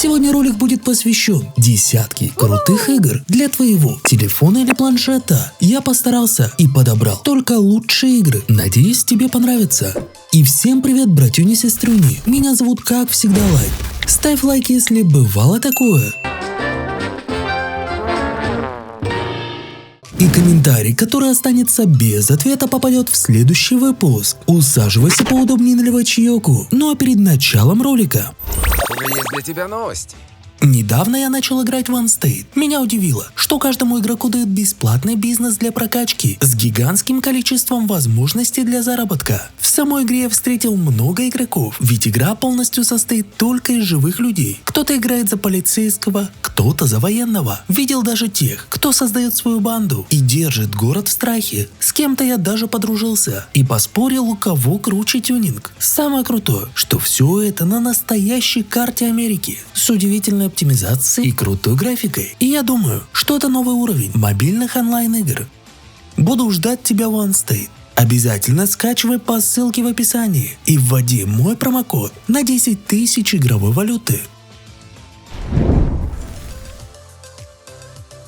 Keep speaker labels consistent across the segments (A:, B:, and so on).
A: Сегодня ролик будет посвящен десятке крутых игр для твоего телефона или планшета. Я постарался и подобрал только лучшие игры. Надеюсь, тебе понравится. И всем привет, братюни и сестрюни. Меня зовут, как всегда, Лайк. Ставь лайк, если бывало такое. И комментарий, который останется без ответа, попадет в следующий выпуск. Усаживайся поудобнее, наливай чаёку. Ну а перед началом ролика
B: У меня есть для тебя новости.
A: Недавно я начал играть в OneState. Меня удивило, что каждому игроку дают бесплатный бизнес для прокачки с гигантским количеством возможностей для заработка. В самой игре я встретил много игроков, ведь игра полностью состоит только из живых людей. Кто-то играет за полицейского, кто-то за военного. Видел даже тех, кто создает свою банду и держит город в страхе. С кем-то я даже подружился и поспорил, у кого круче тюнинг. Самое крутое, что все это на настоящей карте Америки с удивительной оптимизацией и крутой графикой. И я думаю, что это новый уровень мобильных онлайн-игр. Буду ждать тебя в OneState. Обязательно скачивай по ссылке в описании и вводи мой промокод на 10 тысяч игровой валюты.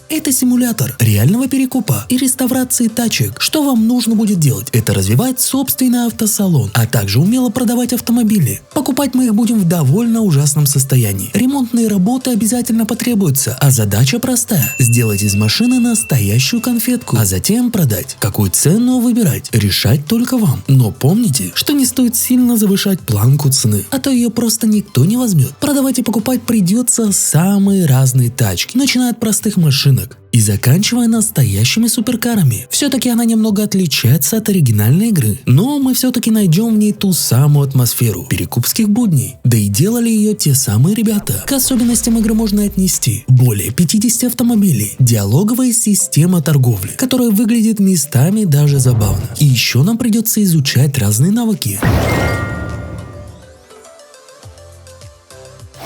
A: Это симулятор реального перекупа и реставрации тачек. Что вам нужно будет делать? Это развивать собственный автосалон, а также умело продавать автомобили. Покупать мы их будем в довольно ужасном состоянии. Ремонтные работы обязательно потребуются, а задача простая. Сделать из машины настоящую конфетку, а затем продать. Какую цену выбирать? Решать только вам. Но помните, что не стоит сильно завышать планку цены, а то ее просто никто не возьмет. Продавать и покупать придется самые разные тачки, начиная от простых машин и заканчивая настоящими суперкарами. Все-таки она немного отличается от оригинальной игры, но мы все-таки найдем в ней ту самую атмосферу перекупских будней. Да и делали ее те самые ребята. К особенностям игры можно отнести более 50 автомобилей, диалоговая система торговли, которая выглядит местами даже забавно. И еще нам придется изучать разные навыки.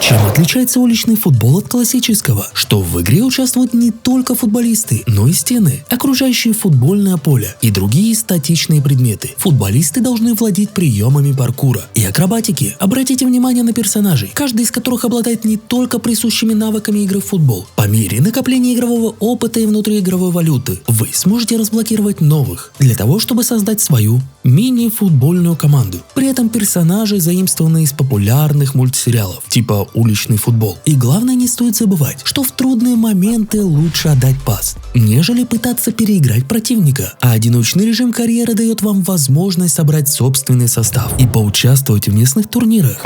A: Чем отличается уличный футбол от классического? Что в игре участвуют не только футболисты, но и стены, окружающие футбольное поле и другие статичные предметы. Футболисты должны владеть приемами паркура и акробатики. Обратите внимание на персонажей, каждый из которых обладает не только присущими навыками игры в футбол. По мере накопления игрового опыта и внутриигровой валюты вы сможете разблокировать новых, для того, чтобы создать свою мини-футбольную команду. При этом персонажи заимствованы из популярных мультсериалов, типа уличный футбол. И главное, не стоит забывать, что в трудные моменты лучше отдать пас, нежели пытаться переиграть противника. А одиночный режим карьеры дает вам возможность собрать собственный состав и поучаствовать в местных турнирах.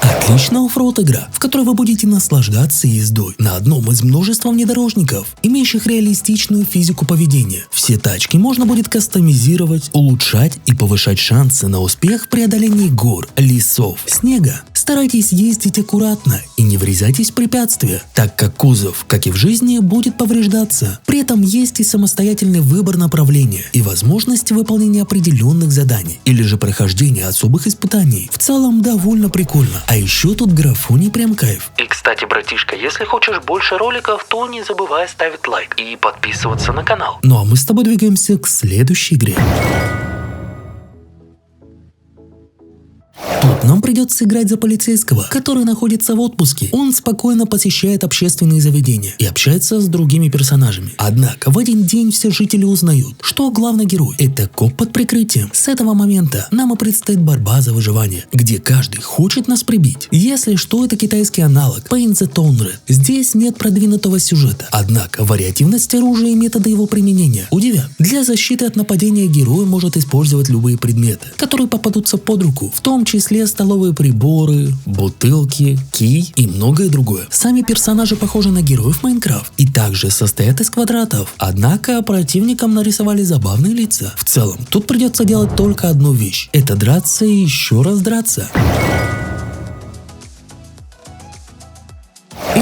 A: Отличная оффроуд игра, в которой вы будете наслаждаться ездой на одном из множества внедорожников, имеющих реалистичную физику поведения. Все тачки можно будет кастомизировать, улучшать и повышать шансы на успех в преодолении гор, лесов, снега. Старайтесь ездить аккуратно и не врезайтесь в препятствия, так как кузов, как и в жизни, будет повреждаться. При этом есть и самостоятельный выбор направления и возможности выполнения определенных заданий или же прохождения особых испытаний. В целом довольно прикольно. А еще тут графоний прям кайф.
C: И кстати, братишка, если хочешь больше роликов, то не забывай ставить лайк и подписываться на канал.
A: Ну а мы с тобой двигаемся к следующей игре. Тут нам придется играть за полицейского, который находится в отпуске. Он спокойно посещает общественные заведения и общается с другими персонажами. Однако в один день все жители узнают, что главный герой – это коп под прикрытием. С этого момента нам и предстоит борьба за выживание, где каждый хочет нас прибить. Если что, это китайский аналог Paint the Town. Здесь нет продвинутого сюжета, однако вариативность оружия и методы его применения удивят. Для защиты от нападения герой может использовать любые предметы, которые попадутся под руку, в том числе столовые приборы, бутылки, кий и многое другое. Сами персонажи похожи на героев Майнкрафт и также состоят из квадратов, однако противникам нарисовали забавные лица. В целом, тут придется делать только одну вещь – это драться и еще раз драться.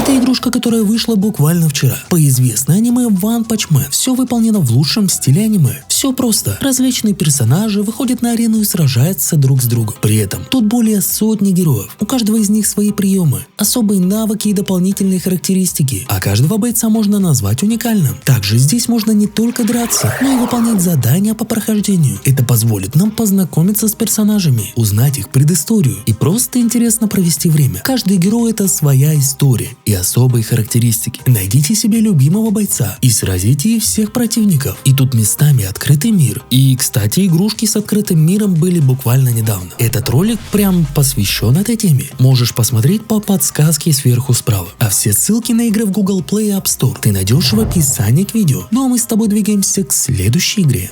A: Это игрушка, которая вышла буквально вчера. По известной аниме One Punch Man. Все выполнено в лучшем стиле аниме. Все просто. Различные персонажи выходят на арену и сражаются друг с другом. При этом тут более сотни героев. У каждого из них свои приемы, особые навыки и дополнительные характеристики. А каждого бойца можно назвать уникальным. Также здесь можно не только драться, но и выполнять задания по прохождению. Это позволит нам познакомиться с персонажами, узнать их предысторию и просто интересно провести время. Каждый герой — это своя история и особые характеристики. Найдите себе любимого бойца и сразите всех противников. И тут местами открытый мир. И, кстати, игрушки с открытым миром были буквально недавно. Этот ролик прям посвящен этой теме. Можешь посмотреть по подсказке сверху справа. А все ссылки на игры в Google Play и App Store ты найдешь в описании к видео. Ну а мы с тобой двигаемся к следующей игре.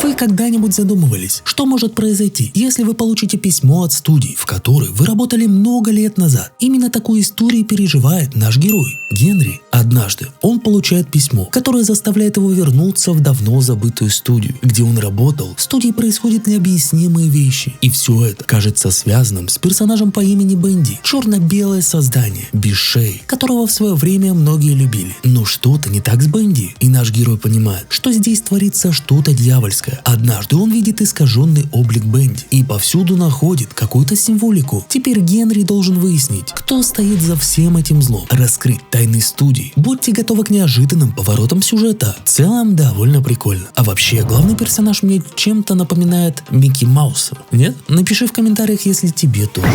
A: Вы когда-нибудь задумывались, что может произойти, если вы получите письмо от студии, в которой вы работали много лет назад? Именно такую историю переживает наш герой Генри. Однажды он получает письмо, которое заставляет его вернуться в давно забытую студию, где он работал. В студии происходят необъяснимые вещи, и все это кажется связанным с персонажем по имени Бенди. Черно-белое создание, без шеи, которого в свое время многие любили. Но что-то не так с Бенди, и наш герой понимает, что здесь творится что-то дьявольское. Однажды он видит искаженный облик Бенди и повсюду находит какую-то символику. Теперь Генри должен выяснить, кто стоит за всем этим злом, раскрыть тайны студии. Будьте готовы к неожиданным поворотам сюжета. В целом довольно прикольно. А вообще, главный персонаж мне чем-то напоминает Микки Мауса. Нет? Напиши в комментариях, если тебе тоже.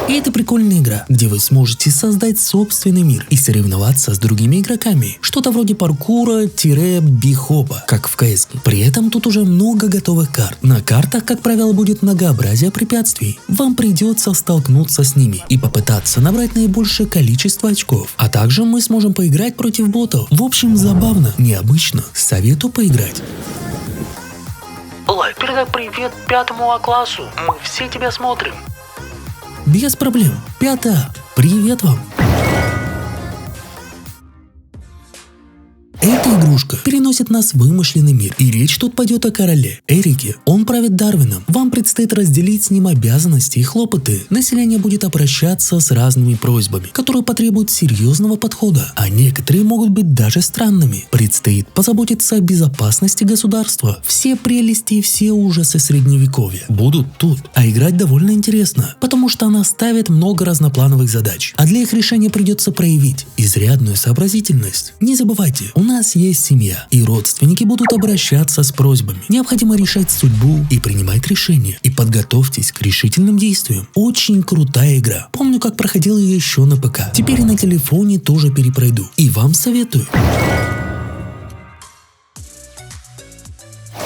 A: И это прикольная игра, где вы сможете создать собственный мир и соревноваться с другими игроками. Что-то вроде паркура-бихопа, как в CS. При этом тут уже много готовых карт. На картах, как правило, будет многообразие препятствий. Вам придется столкнуться с ними и попытаться набрать наибольшее количество очков. А также мы сможем поиграть против ботов. В общем, забавно, необычно. Советую поиграть.
C: Лайк, передай привет 5-му А-классу. Мы все тебя смотрим.
A: Без проблем. 5-А. Привет вам. Эта игрушка переносит нас в вымышленный мир, и речь тут пойдет о короле Эрике. Он правит Дарвином. Вам предстоит разделить с ним обязанности и хлопоты. Население будет обращаться с разными просьбами, которые потребуют серьезного подхода, а некоторые могут быть даже странными. Предстоит позаботиться о безопасности государства. Все прелести и все ужасы средневековья будут тут, а играть довольно интересно, потому что она ставит много разноплановых задач, а для их решения придется проявить изрядную сообразительность. Не забывайте, у нас есть семья, и родственники будут обращаться с просьбами. Необходимо решать судьбу и принимать решения. И подготовьтесь к решительным действиям. Очень крутая игра. Помню, как проходил ее еще на ПК. Теперь и на телефоне тоже перепройду. И вам советую.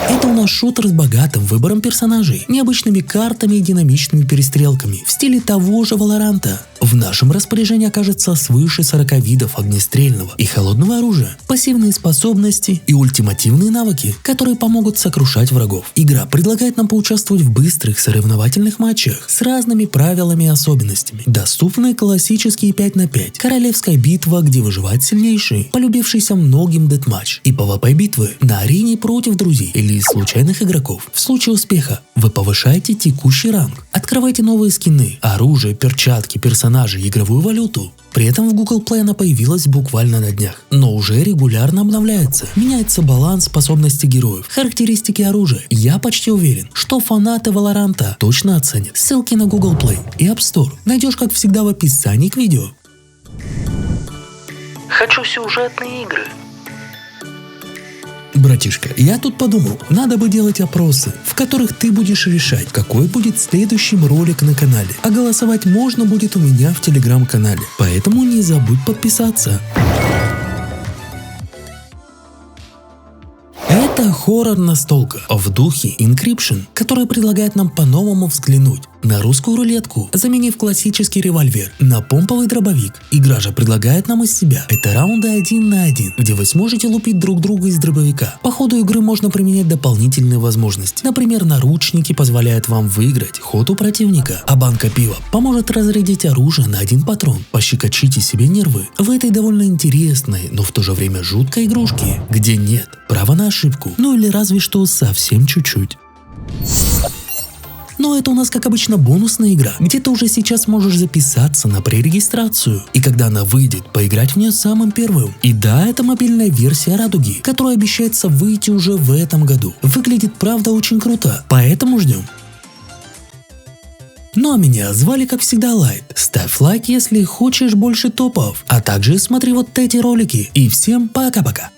A: Это у нас шутер с богатым выбором персонажей, необычными картами и динамичными перестрелками в стиле того же Валоранта. В нашем распоряжении окажется свыше 40 видов огнестрельного и холодного оружия, пассивные способности и ультимативные навыки, которые помогут сокрушать врагов. Игра предлагает нам поучаствовать в быстрых соревновательных матчах с разными правилами и особенностями. Доступны классические 5 на 5, королевская битва, где выживает сильнейший, полюбившийся многим дэтматч, и PvP-битвы на арене против друзей или случайных игроков. В случае успеха вы повышаете текущий ранг, открываете новые скины, оружие, перчатки, персонажи, игровую валюту. При этом в Google Play она появилась буквально на днях, но уже регулярно обновляется. Меняется баланс способностей героев, характеристики оружия. Я почти уверен, что фанаты Валоранта точно оценят. Ссылки на Google Play и App Store найдешь, как всегда, в описании к видео.
C: Хочу сюжетные игры.
A: Братишка, я тут подумал, надо бы делать опросы, в которых ты будешь решать, какой будет следующим ролик на канале. А голосовать можно будет у меня в телеграм-канале. Поэтому не забудь подписаться. Это хоррор-настолка в духе Inscryption, которая предлагает нам по-новому взглянуть на русскую рулетку, заменив классический револьвер на помповый дробовик. Игра же предлагает нам из себя это раунды 1 на 1, где вы сможете лупить друг друга из дробовика. По ходу игры можно применять дополнительные возможности. Например, наручники позволяют вам выиграть ход у противника, а банка пива поможет разрядить оружие на 1 патрон. Пощекочите себе нервы в этой довольно интересной, но в то же время жуткой игрушке, где нет права на ошибку, ну или разве что совсем чуть-чуть. Но это у нас, как обычно, бонусная игра, где ты уже сейчас можешь записаться на пререгистрацию. И когда она выйдет, поиграть в нее самым первым. И да, это мобильная версия Радуги, которая обещается выйти уже в этом году. Выглядит, правда, очень круто, поэтому ждем. Ну а меня звали, как всегда, Лайт. Ставь лайк, если хочешь больше топов, а также смотри вот эти ролики. И всем пока-пока.